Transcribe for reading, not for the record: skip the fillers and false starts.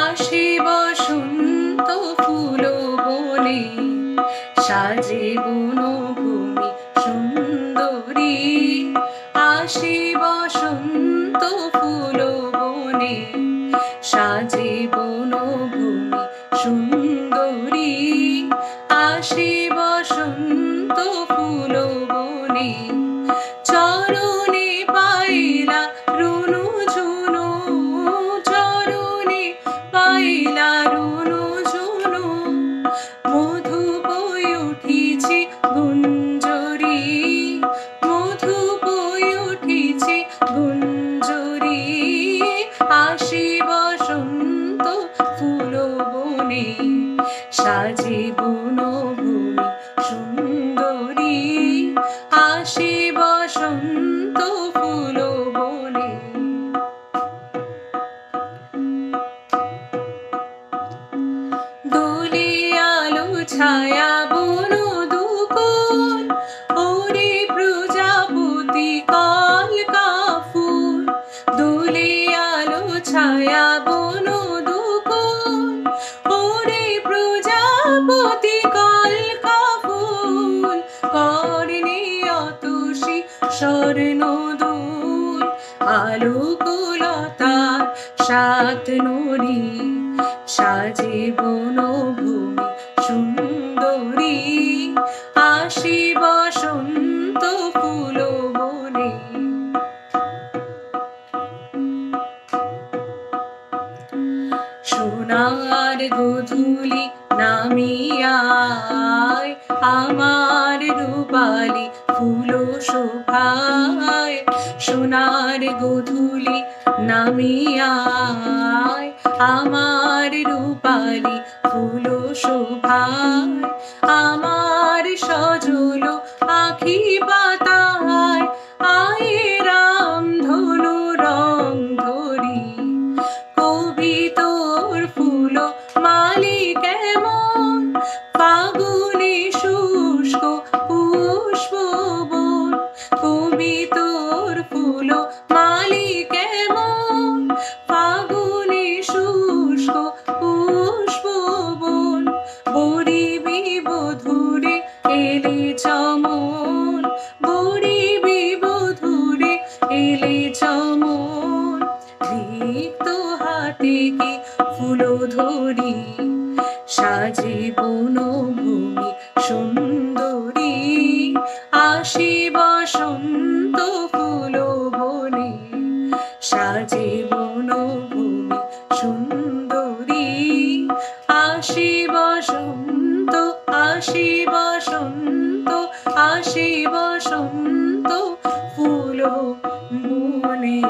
আসে বসন্ত ফুল বনে, সাজে বনভূমি সুন্দরী। আসে বসন্ত ফুল বনে, সাজে বনভূমি সুন্দরী। আসে বসন্ত ফুল বনে, চরণে পাইলা রুনু ঝুনু, চরণে পাইলা রুনু ঝুনু। মধু বই উঠিছে গুঞ্জরি, মধু বই উঠিছে গুঞ্জরি। আসে বসন্ত ফুল বনে, সাজে বনভূমি সুন্দরী। আসে বসন্ত ফুল বনে। দোলে আলো ছায়া বন দুকুল, ওরে প্রজাপতি কলকাফুল। দোলে আলো ছায়া বন দুকুল, ওরে প্রজাপতি কলকাফুল। কর্ণে অতসী স্বর্ণদুল, আলোকলতার সাত নদী। সাজে বনভূমি সুন্দরী। আসে বসন্ত ফুল বনে। সোনার গোধূলি নামিয়ায়, আমার রূপালি ফুল শোভায়। সোনার গোধূলি নামিয়ায়, আমার রূপালি ফুল শোভায়। আমার সজল আখি পাতায়, আয়ে রাম ধনু রং ধরি। কবি তোর ফুল মালি কেমন, ফাগুনে শুষ্ক পুষ্পবন। কবি তোর ফুল মালি কেমন, ফাগুনে শুষ্ক পুষ্পবন। বরিবি বধূরে এলে চমন, বরিবি বধূরে এলে চমন। রিক্ত হাতে কি ফুল ধরি, সাজে বনভূমি সুন্দরী। আসে বসন্ত ফুল বনে, সাজে বনভূমি সুন্দরী। আসে বসন্ত, আসে বসন্ত, আসে বসন্ত ফুল বনে।